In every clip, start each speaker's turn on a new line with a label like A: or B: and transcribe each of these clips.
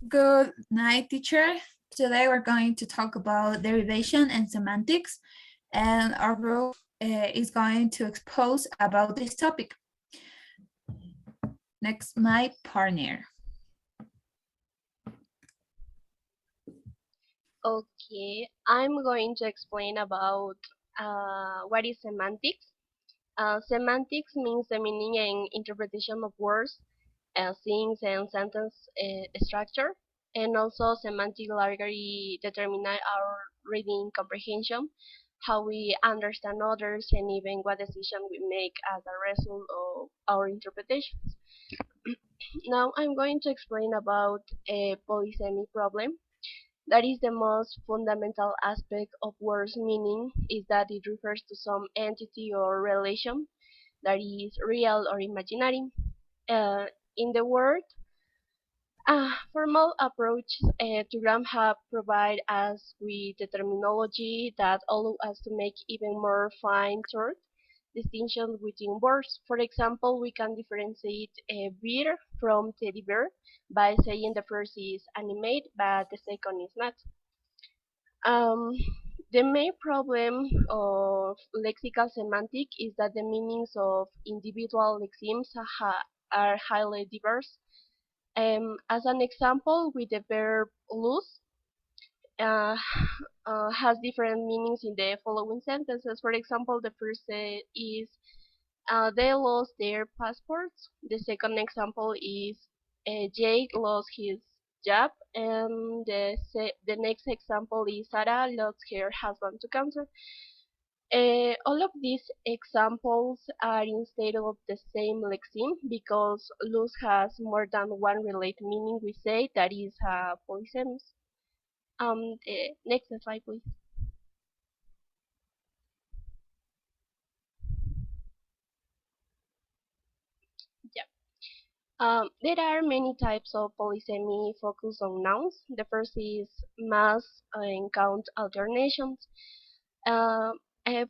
A: Good night, teacher. Today we're going to talk about derivation and semantics, and our group is going to expose about this topic. Next, my partner.
B: Okay, I'm going to explain about what is semantics. Semantics means the meaning and interpretation of words, things, and sentence structure, and also semantic largely determine our reading comprehension, how we understand others, and even what decision we make as a result of our interpretations. Now I'm going to explain about a polysemy problem. That is the most fundamental aspect of word's meaning, is that it refers to some entity or relation that is real or imaginary. Uh, in the word, formal approach to GramHub provide us with the terminology that allow us to make even more fine-tuned distinctions between words. For example, we can differentiate a bear from teddy bear by saying the first is animate, but the second is not. Um, the main problem of lexical semantic is that the meanings of individual lexemes are highly diverse. As an example, with the verb lose, uh, has different meanings in the following sentences. For example, the first is they lost their passports. The second example is Jake lost his job, and the next example is Sarah lost her husband to cancer. All of these examples are instead of the same lexeme because lose has more than one related meaning. We say that is polysemous. The next slide, please. Yeah. There are many types of polysemy focused on nouns. The first is mass and count alternations. Um,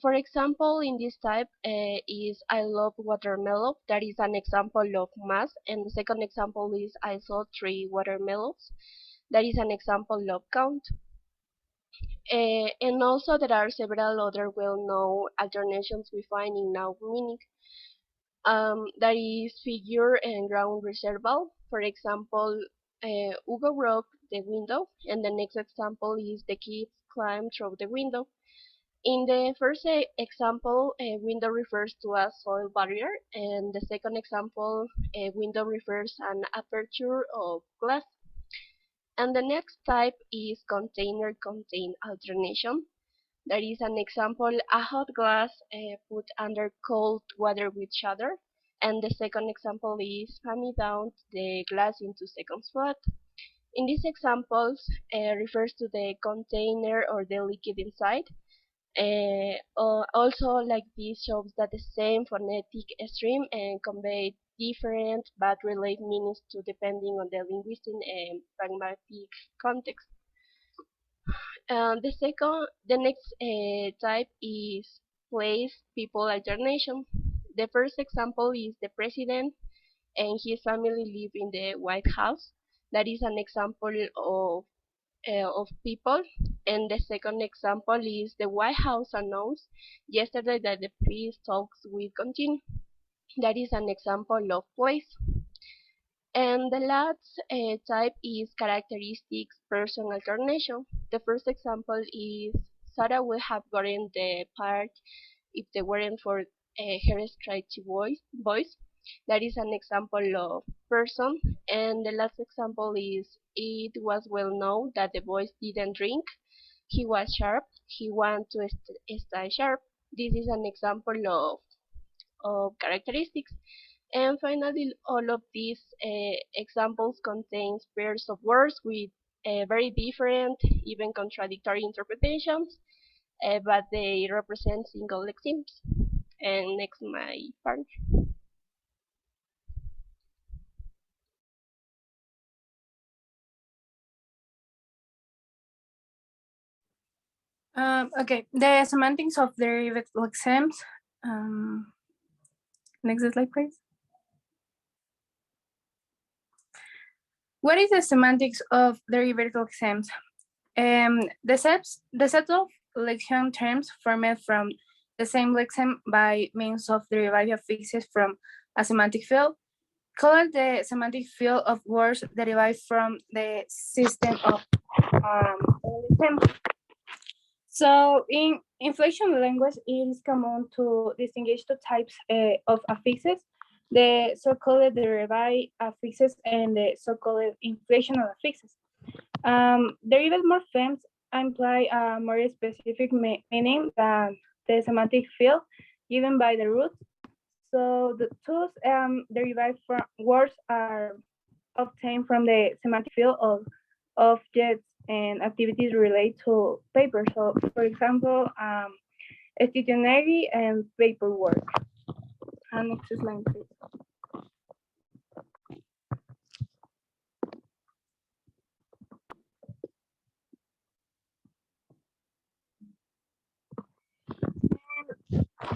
B: for example, in this type is I love watermelon. That is an example of mass. And the second example is I saw 3 watermelons. That is an example of count. And also there are several other well-known alternations we find in noun meaning. That is figure and ground reserval. For example, Hugo broke the window, and the next example is the kids climbed through the window. In the first example, a window refers to a soil barrier, and the second example, a window refers an aperture of glass. And the next type is container contain alternation. That is an example, a hot glass put under cold water with water. And the second example is pamming down the glass into seconds flat. In these examples, refers to the container or the liquid inside. Also, like this shows that the same phonetic stream and convey different but related meanings to depending on the linguistic and pragmatic context. The next type is place people alternation. The first example is the president and his family live in the White House. That is an example of people. And the second example is the White House announced yesterday that the peace talks will continue. That is an example of place. And the last type is characteristics person alternation. The first example is Sarah would have gotten the part if they weren't for her stretchy voice. That is an example of person. And the last example is it was well known that the voice didn't drink. He was sharp. He wanted to stay sharp. This is an example of characteristics. And finally, all of these examples contains pairs of words with very different, even contradictory interpretations, but they represent single lexemes. And next, my partner.
C: Okay, the semantics of derivative lexemes. Next slide, please. What is the semantics of derivative lexemes? The set of lexeme terms formed from the same lexeme by means of derivative affixes from a semantic field, called the semantic field of words derived from the system of lexemes. So in inflation language, it is common to distinguish two types of affixes, the so-called derivative affixes and the so-called inflational affixes. Derivative morphemes imply a more specific meaning than the semantic field given by the root. So the two derived from words are obtained from the semantic field of objects and activities related to paper. So, for example, stationery and paperwork. Next slide, please.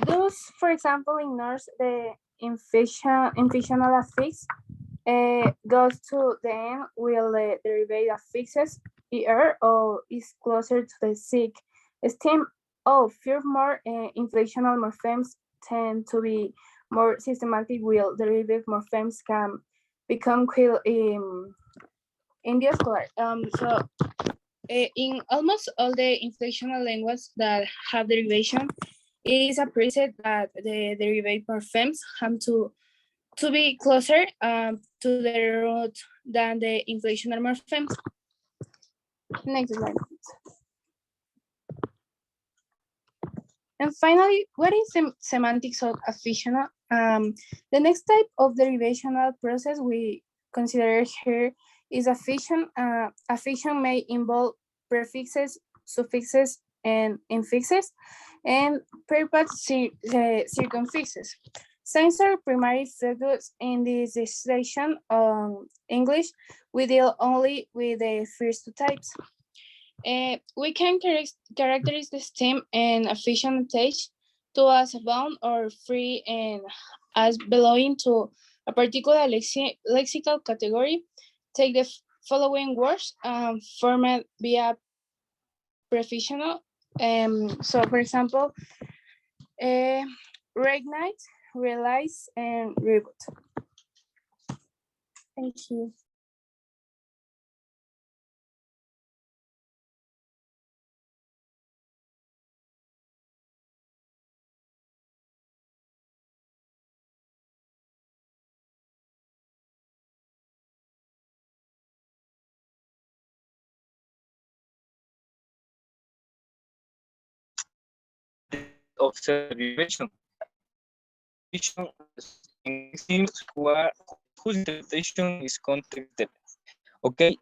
C: Thus, for example, ignores the inflational affix goes to the end will the derivative affixes er or is closer to the sick stem. Oh, furthermore, inflational morphemes tend to be more systematic, while derivative morphemes can become quill in the scholar. In almost all the inflational languages that have derivation, it is appreciated that the derivative morphemes have to be closer to the root than the inflational morphemes. Next slide. And finally, what is the semantics of affixation? The next type of derivational process we consider here is affixation. Affixation may involve prefixes, suffixes, and infixes, and purport circumfixes. Since our primary focus in this session on English, we deal only with the first two types. We can characterize the stem and affixation attached to as a bound or free and as belonging to a particular lexical category. Take the following words formed via prefixional. So, for example, reignite, realize, and reboot. Thank you.
D: Observe derivation. Derivation in lexemes whose interpretation is context dependent. Okay,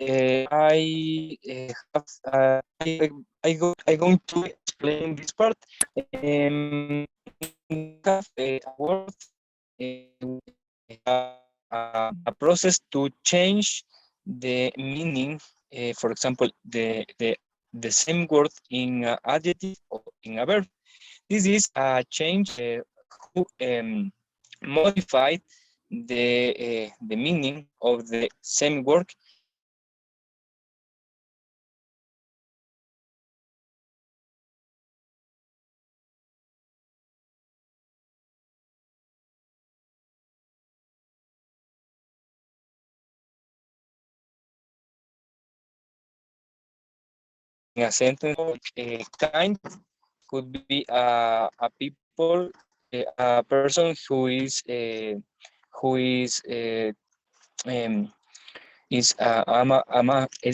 D: I going to explain this part. We have a word. We have a process to change the meaning. For example, the same word in an adjective or in a verb. This is a change who modified the meaning of the same word in a sentence. Kind could be a people, a person who is um, is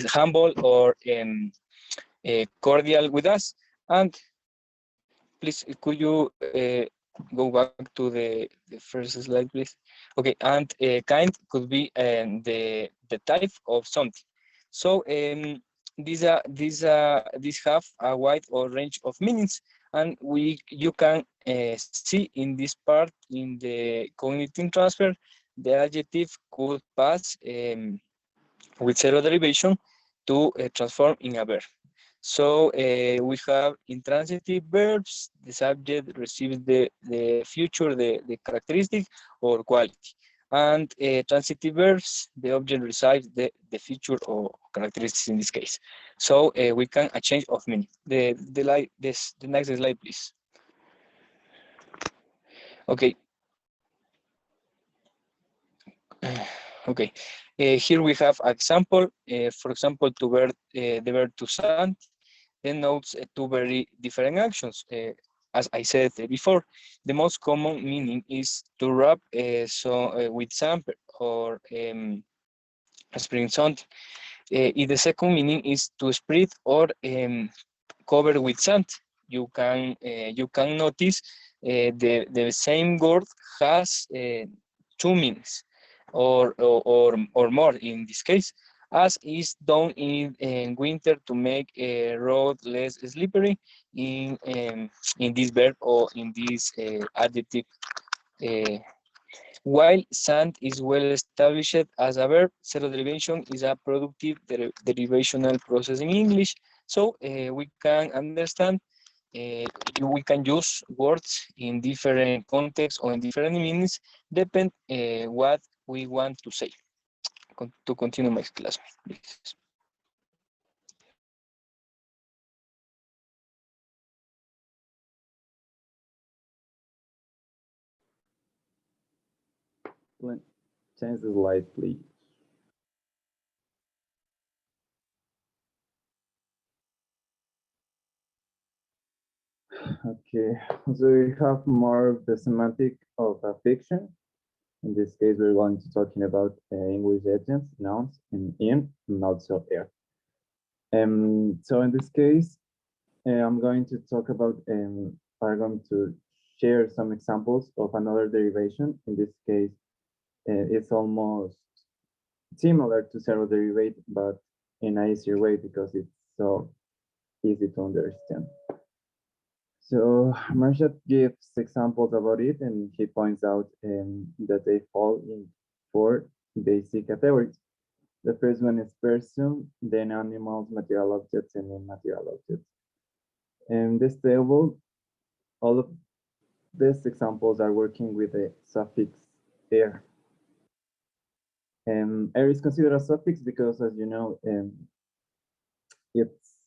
D: humble or cordial with us. And please, could you go back to the first slide, please? Okay, and kind could be the type of something. So these have a wide or range of meanings, and you can see in this part in the cognitive transfer, the adjective could pass with zero derivation to transform in a verb. So we have intransitive verbs. The subject receives the future, the characteristic or quality. And transitive verbs, the object resides the feature or characteristics in this case. So we can a change of meaning. The next slide, please. Okay. Okay. Here we have example. For example, the verb to send denotes two very different actions. As I said before, the most common meaning is to wrap with sand or spring something. The second meaning is to spread or cover with sand. You can notice the same word has two meanings or more in this case, as is done in winter to make a road less slippery in this verb or in this adjective. Uh, while sand is well established as a verb, zero derivation is a productive derivational process in English. So we can understand, we can use words in different contexts or in different meanings, depend what we want to say. To continue my class, please.
E: Change the slide, please. Okay, so we have more of the semantic of a fiction. In this case, we're going to talking about English agents, nouns, and in, and also air. So in this case, I'm going to talk about, I'm going to share some examples of another derivation. In this case, it's almost similar to zero derivative, but in a easier way because it's so easy to understand. So Marshall gives examples about it, and he points out that they fall in four basic categories. The first one is person, then animals, material objects, and immaterial objects. In this table, all of these examples are working with the suffix "er." "Er" is considered a suffix because, as you know, it's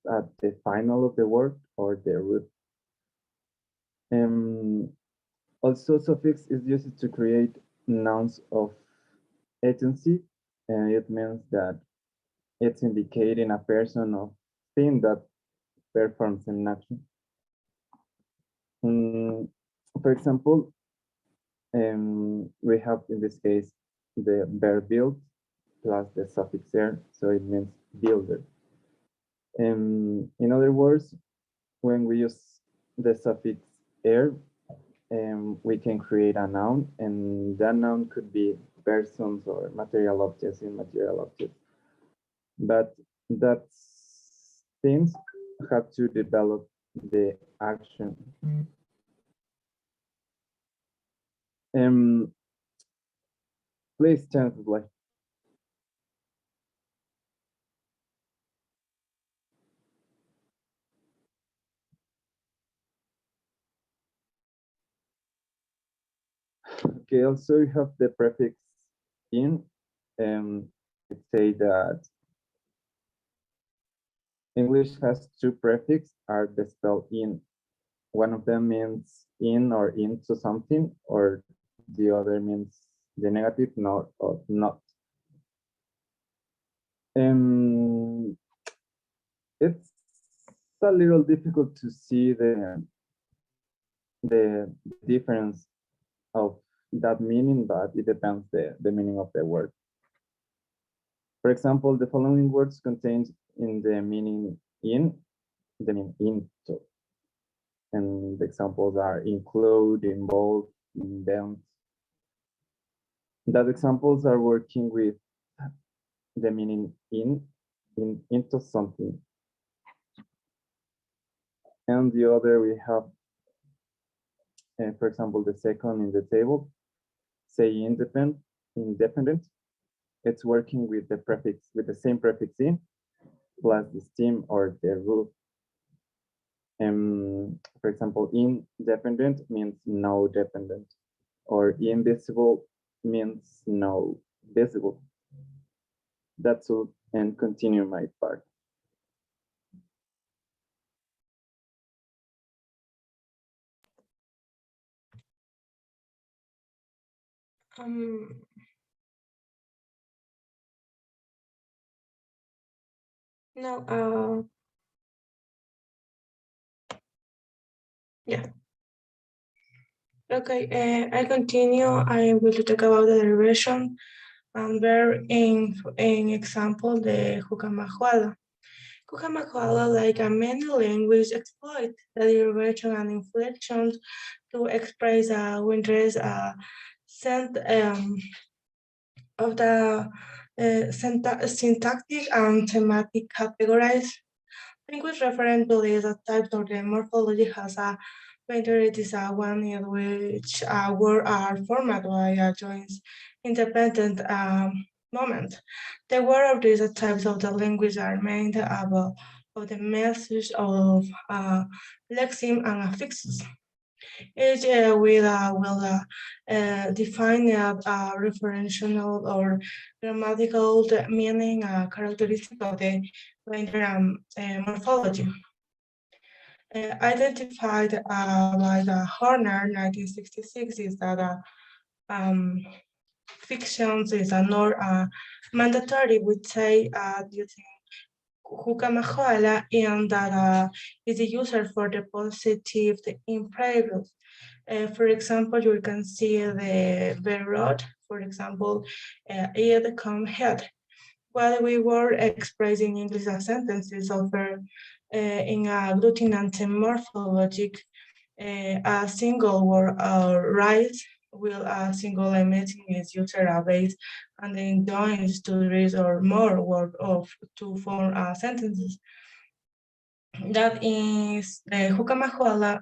E: at the final of the word or the root. Also, suffix is used to create nouns of agency, and it means that it's indicating a person or thing that performs an action. For example, we have in this case the verb build plus the suffix "er," so it means builder. In other words, when we use the suffix "er," we can create a noun, and that noun could be persons or material objects, immaterial objects. But that things have to develop the action. Please change the slide. Okay, also you have the prefix "in." It say that English has two prefixes are the spell "in." One of them means in or into something, or the other means the negative not or not. It's a little difficult to see the difference of that meaning, but it depends the meaning of the word. For example, the following words contains in the meaning "in," the meaning "into." And the examples are include, involve, invent. That examples are working with the meaning into something. And the other we have, for example, the second in the table, say independent. It's working with the prefix, with the same prefix "in," plus the stem or the root. For example, independent means no dependent, or invisible means no visible. That's all, and continue my part.
F: Um, no, yeah. Okay, I continue. I will talk about the derivation and bear in example the Jukamajuala. Jukamajuala, like a many language, exploit the derivation and inflections to express interest of the syntactic and thematic categories. Language referring to these types of the morphology has a whether it is a one in which words are formed by a joint independent moment. The word of these types of the language are made up of the message of lexeme and affixes. Each will define a referential or grammatical meaning, characteristic of the render morphology. Identified by the Horner 1966 is that fictions is not mandatory, we say using Jukamajuala, and that is the user for the positive imperative. For example, you can see the verb, for example, it come head. While we were expressing English sentences over in a agglutinative morphologic, a single word rise will a single emitting is user a base and then joins to read or more word of to form sentences. That is the Jukamajuala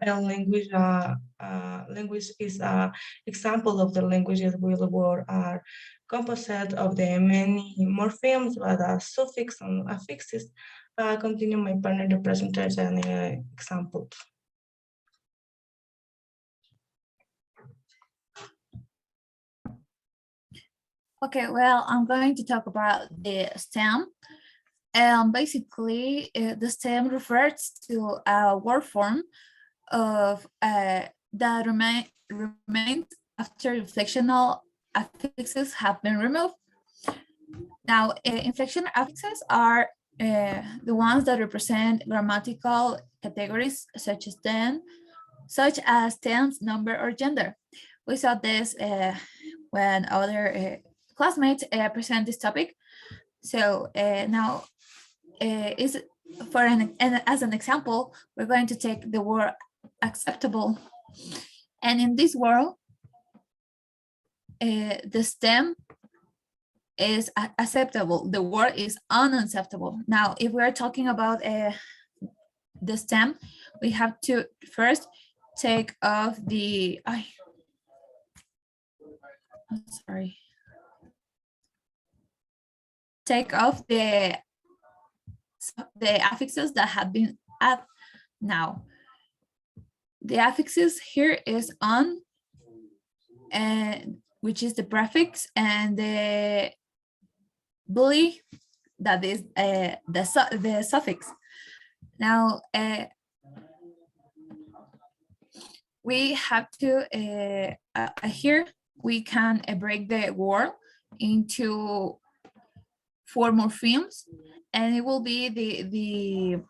F: language is an example of the languages where are composite of the many morphemes but suffix and affixes. Continue my partner the presentation examples.
A: Okay, well, I'm going to talk about the stem. Basically, the stem refers to a word form of that remains after inflectional affixes have been removed. Now, inflectional affixes are the ones that represent grammatical categories such as tense, number, or gender. We saw this when other classmates present this topic. So now is for as an example, we're going to take the word acceptable. And in this world, the stem is acceptable. The word is unacceptable. Now, if we're talking about the stem, we have to first take off the, I'm sorry. Take off the affixes that have been added. Now, the affixes here is on, and which is the prefix, and the bully, that is the suffix. Now, we have to here we can break the word into 4 morphemes, and it will be the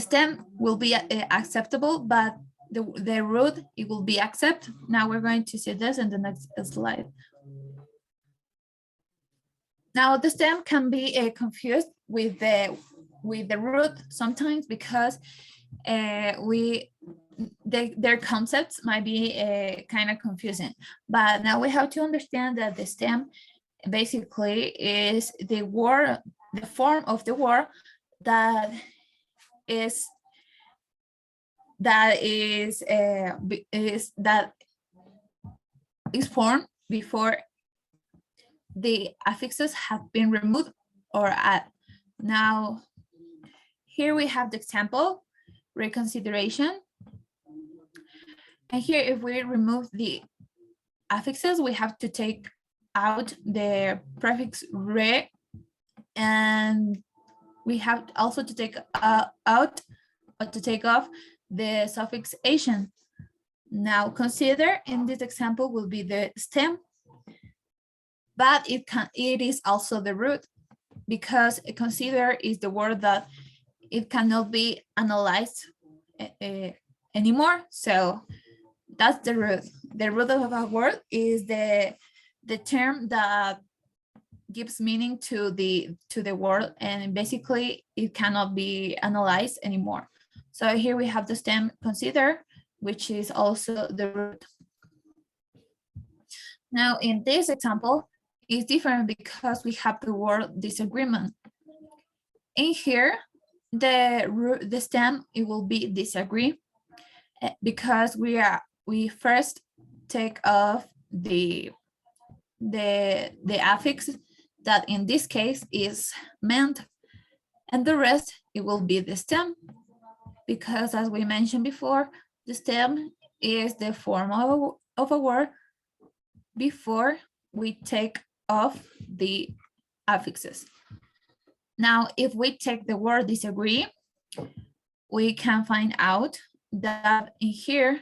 A: stem will be acceptable, but the root, it will be accept. Now we're going to see this in the next slide. Now the stem can be confused with the root sometimes because their concepts might be kind of confusing. But now we have to understand that the stem basically is the word, the form of the word that is formed before the affixes have been removed or added. Now, here we have the example, reconsideration. And here, if we remove the affixes, we have to take out the prefix re, and we have also to take out or to take off the suffix Asian. Now consider in this example will be the stem, but it is also the root, because consider is the word that it cannot be analyzed anymore. So that's the root. The root of a word is the term that gives meaning to the word, and basically it cannot be analyzed anymore. So here we have the stem consider, which is also the root. Now in this example, it's different because we have the word disagreement. In here, the stem, it will be disagree, because we first take off the affix that in this case is meant, and the rest it will be the stem, because as we mentioned before, the stem is the form of a word before we take off the affixes. Now, if we take the word disagree, we can find out that in here,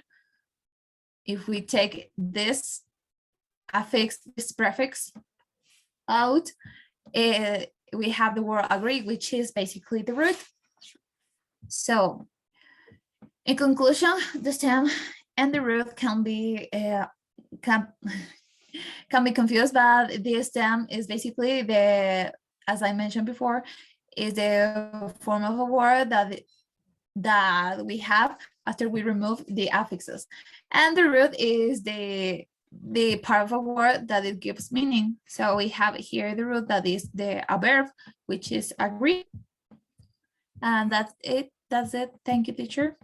A: if we take this affix, this prefix out, we have the word agree, which is basically the root. So in conclusion, the stem and the root can be confused, but the stem is basically as I mentioned before, is the form of a word that we have after we remove the affixes, and the root is the part of a word that it gives meaning. So we have here the root that is a verb, which is agree. And that's it. Thank you, teacher.